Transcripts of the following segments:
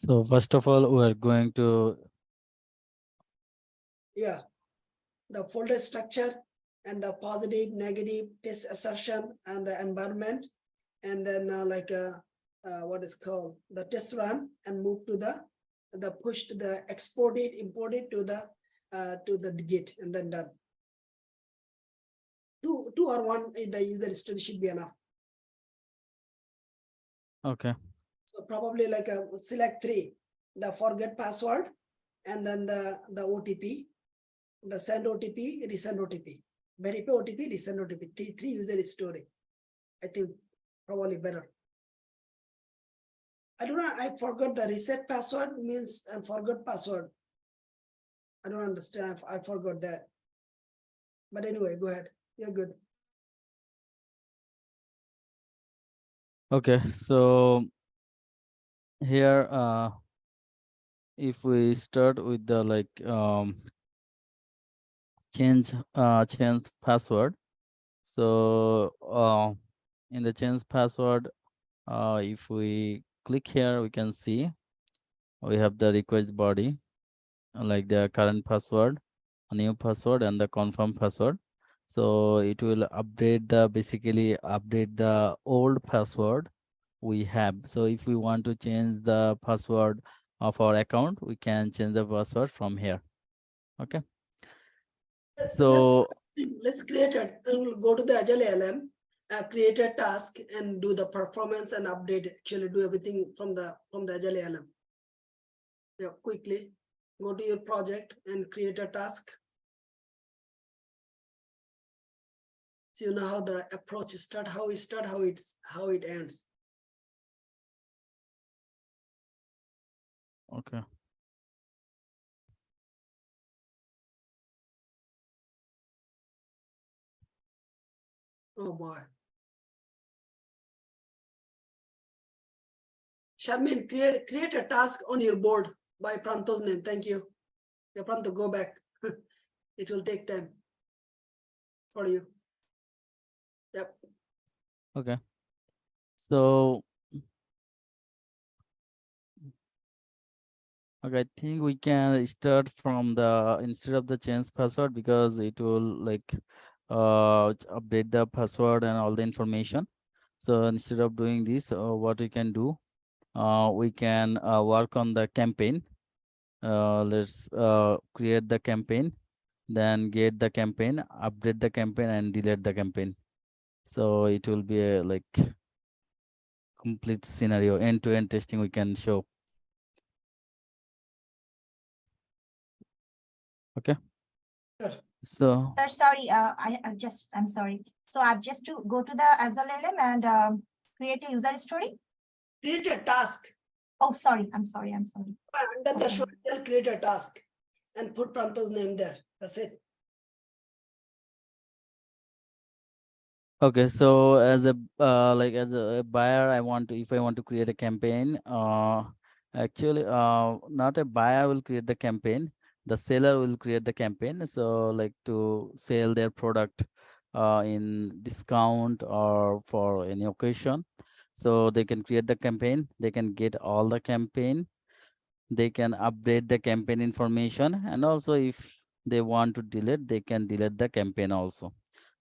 So first of all, we're going to the folder structure and the positive, negative, test assertion and the environment, and then what is called the test run, and move to the push to the export it, import it to the Git, and then done. Two or one in the user story should be enough. okay. So probably select three: the forget password, and then the OTP, the send OTP, resend OTP, verify OTP, resend OTP. Three user story. I think probably better. I don't know. I forgot the reset password means I forgot password. I don't understand. I forgot that. But anyway, go ahead. You're good. Okay, so here if we start with the change password. So in the change password, if we click here, we can see we have the request body, like the current password, a new password, and the confirm password. So it will basically update the old password we have. So if we want to change the password of our account, we can change the password from here. Okay. So let's create it. We'll go to the Agile LM, create a task, and do the performance and update. Actually, do everything from the Agile LM. Yeah, quickly go to your project and create a task. So you know how the approach start, how it ends. okay. Oh boy. Sharmin, create a task on your board by Pranto's name. Thank you. Yeah, Pranto, go back. It will take time for you. Yep. Okay. So okay, I think we can start from the instead of the change password, because it will update the password and all the information. So instead of doing this, what we can do, we can work on the campaign. Let's create the campaign, then get the campaign, update the campaign, and delete the campaign. So it will be a complete scenario, end-to-end testing we can show. Okay. Sure. So Sir, sorry, I'm sorry. So I've just to go to the Azure LM and create a user story. Create a task. Oh, sorry. I'm sorry. Under the show, create a task and put Pranto's name there. That's it. okay, so as a as a buyer, if I want to create a campaign, actually not a buyer will create the campaign, the seller will create the campaign. So like to sell their product in discount or for any occasion, so they can create the campaign, they can get all the campaign, they can update the campaign information, and also if they want to delete, they can delete the campaign also.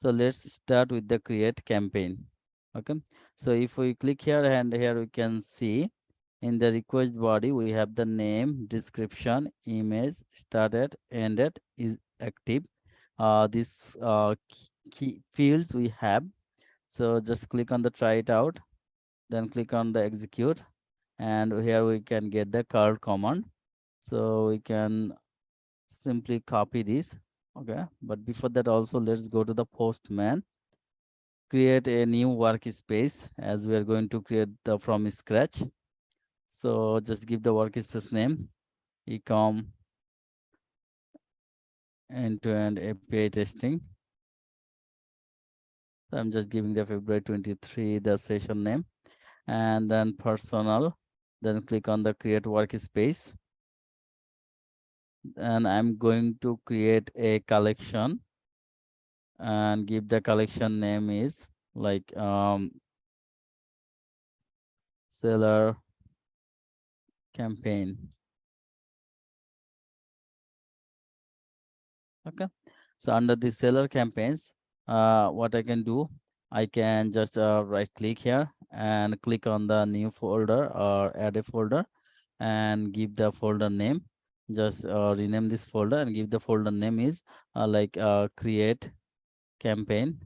So let's start with the create campaign. Okay, so if we click here, and here we can see in the request body we have the name, description, image, started, ended, is active. These key fields we have. So just click on the try it out, then click on the execute, and here we can get the curl command. So we can simply copy this. Okay, but before that also let's go to the Postman, create a new workspace, as we are going to create the from scratch. So just give the workspace name ecom end-to-end API testing. So I'm just giving the February 23 the session name, and then personal, then click on the create workspace, and I'm going to create a collection and give the collection name is seller campaign. Okay. So under the seller campaigns, what I can do, I can just right click here and click on the new folder or add a folder and give the folder name. Just rename this folder and give the folder name is create campaign.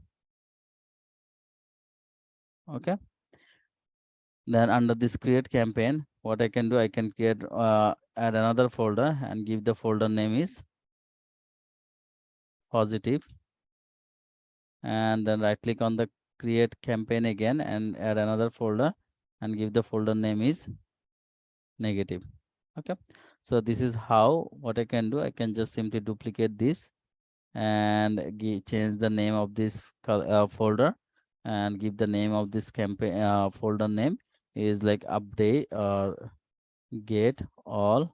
Okay. Then under this create campaign, what I can do, I can create add another folder and give the folder name is positive, and then right click on the create campaign again and add another folder and give the folder name is negative. Okay. So this is how what I can do. I can just simply duplicate this and change the name of this folder and give the name of this campaign folder name is like update or get all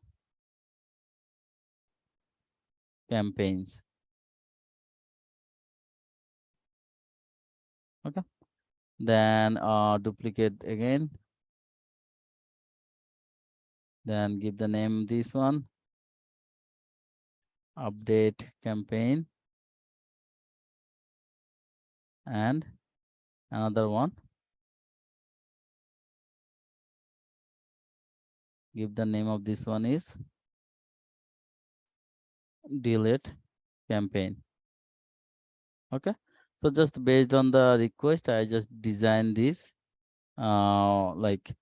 campaigns. Okay. Then duplicate again, then give the name this one, update campaign, and another one, give the name of this one is delete campaign. Okay. So just based on the request, I just design this like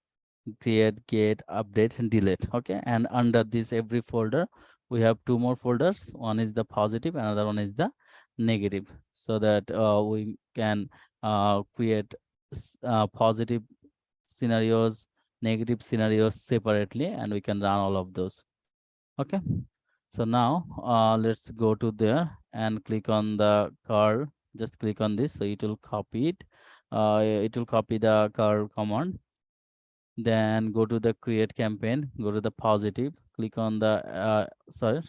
create, get, update, and delete. Okay. And under this every folder, we have two more folders. One is the positive, another one is the negative, so that we can create positive scenarios, negative scenarios separately, and we can run all of those. Okay. So now let's go to there and click on the curve. Just click on this, so it will copy it. It will copy the curve command. Then go to the create campaign, go to the positive, click on the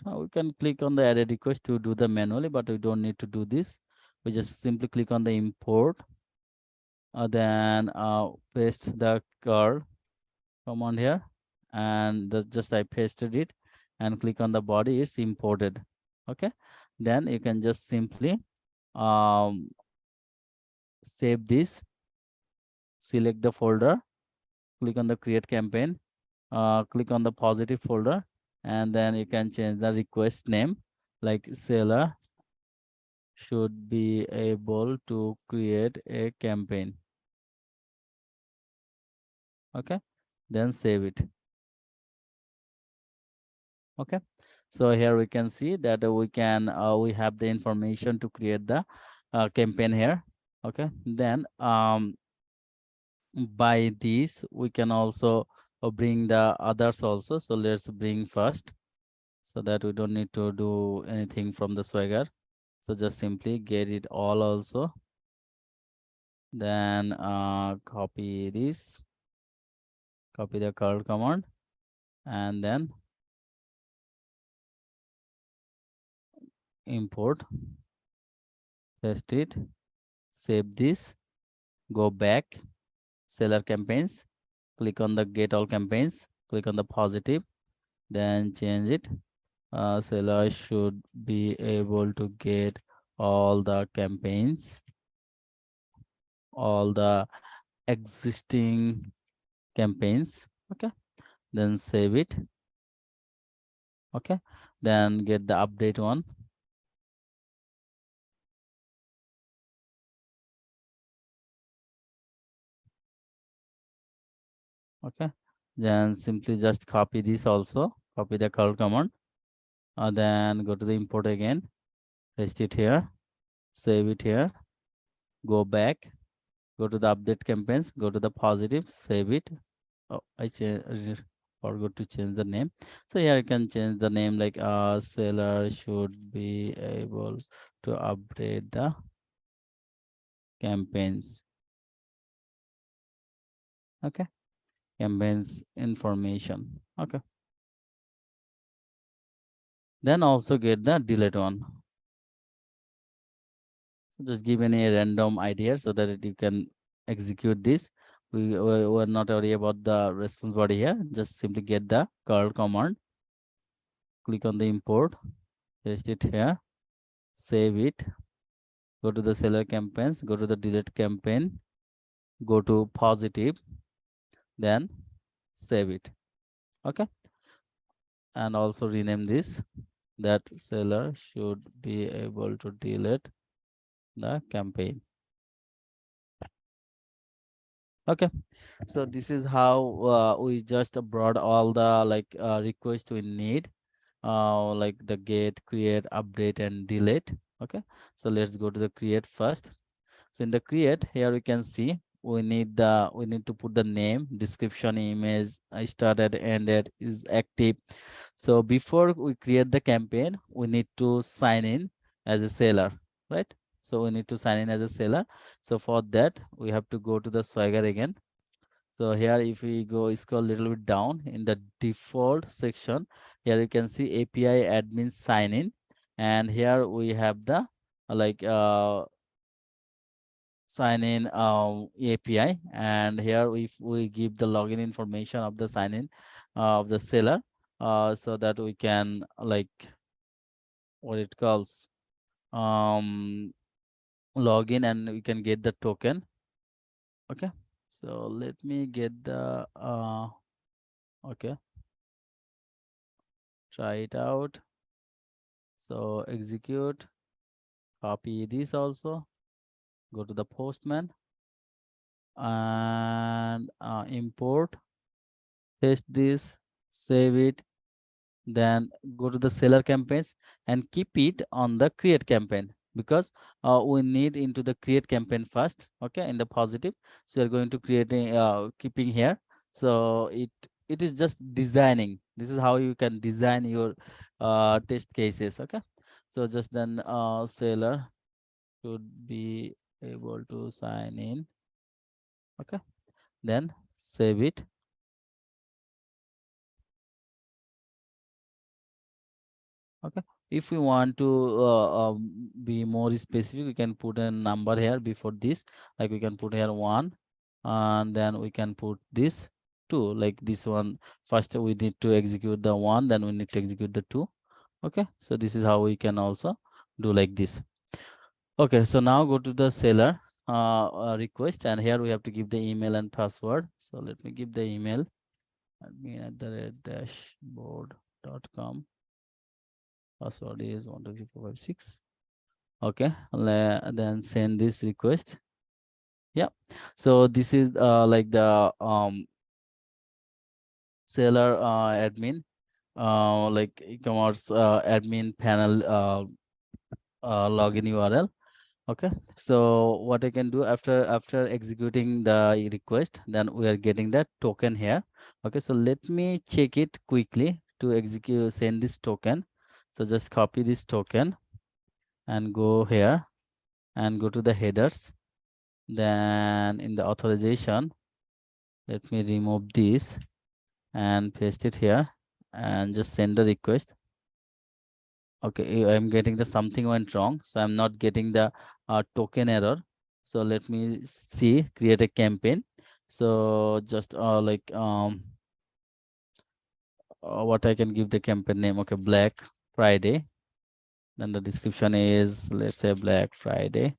we can click on the add request to do the manually, but we don't need to do this. We just simply click on the import, then paste the curve command here, and just I pasted it and click on the body, it's imported. Okay. Then you can just simply um, save this, select the folder, click on the create campaign, click on the positive folder, and then you can change the request name like seller should be able to create a campaign. Okay. Then save it. Okay. So here we can see that we have the information to create the campaign here. Okay. Then by this we can also bring the others also. So let's bring first, so that we don't need to do anything from the Swagger. So just simply get it all also. Then copy this, copy the curl command, and then import, paste it, save this, go back, seller campaigns, click on the get all campaigns, click on the positive, then change it. Seller should be able to get all the campaigns, all the existing campaigns. Okay. Then save it. Okay. Then get the update one. Okay. Then simply just copy this also, copy the curl command, then go to the import again, paste it here, save it here, go back, go to the update campaigns, go to the positive, save it. Oh, forgot to change the name. So here I can change the name like seller should be able to update the campaigns. Okay. Campaigns information. Okay. Then also get the delete one. So just give any random idea so that you can execute this. we're not worried about the response body here. Just simply get the curl command, click on the import, paste it here, save it, go to the seller campaigns, go to the delete campaign, go to positive, then save it. Okay, and also rename this, that seller should be able to delete the campaign. Okay, so this is how we just brought all the requests we need, like the get, create, update, and delete. Okay, so let's go to the create first. So in the create here we can see we need to put the name, description, image, started, ended, is active. So before we create the campaign, we need to sign in as a seller, right? So we need to sign in as a seller. So for that, we have to go to the Swagger again. So here, if we go scroll a little bit down in the default section, here you can see API admin sign in, and here we have the like sign in API, and here if we give the login information of the sign in of the seller, so that we can what it calls login, and we can get the token. Okay, so let me get the okay, try it out. So execute, copy this also, go to the Postman, and import, paste this, save it, then go to the seller campaigns and keep it on the create campaign, because we need into the create campaign first. Okay, in the positive, so you're going to creating keeping here. So it is just designing. This is how you can design your test cases. Okay, so just then seller should be able to sign in. Okay, then save it. Okay, if we want to be more specific, we can put a number here before this, like we can put here 1, and then we can put this 2, like this one. First we need to execute the 1, then we need to execute the 2. Okay, so this is how we can also do like this. Okay, so now go to the seller request, and here we have to give the email and password. So let me give the email, admin@dashboard.com. Password is 123456. Okay, then send this request. Yeah, so this is like the seller admin, like e-commerce admin panel login URL. Okay, so what I can do after executing the request, then we are getting that token here. Okay, so let me check it quickly to execute, send this token. So just copy this token and go here and go to the headers. Then in the authorization, let me remove this and paste it here and just send the request. Okay, I'm getting the something went wrong, so I'm not getting the token error. So let me see, create a campaign. So just what I can give the campaign name. Okay, Black Friday. Then the description is, let's say, Black Friday.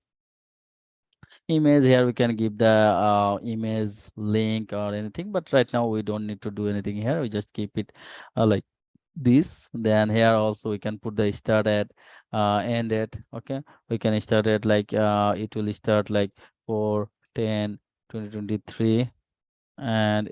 Image, here we can give the image link or anything, but right now we don't need to do anything here. We just keep it like this. Then here also we can put the start at end at. Okay, we can start at like it will start like 4/10/2023, and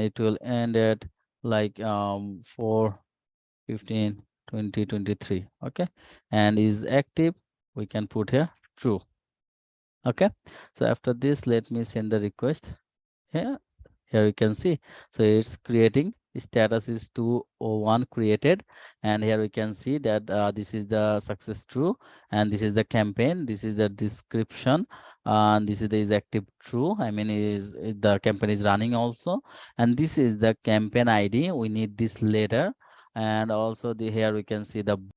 it will end at like 4/15/2023. Okay, and is active, we can put here true. Okay, so after this, let me send the request here. Here you can see, so it's creating, status is 201 created, and here we can see that this is the success true, and this is the campaign, this is the description, and this is active true. I mean, the campaign is running also, and this is the campaign ID. We need this later, and also the here we can see the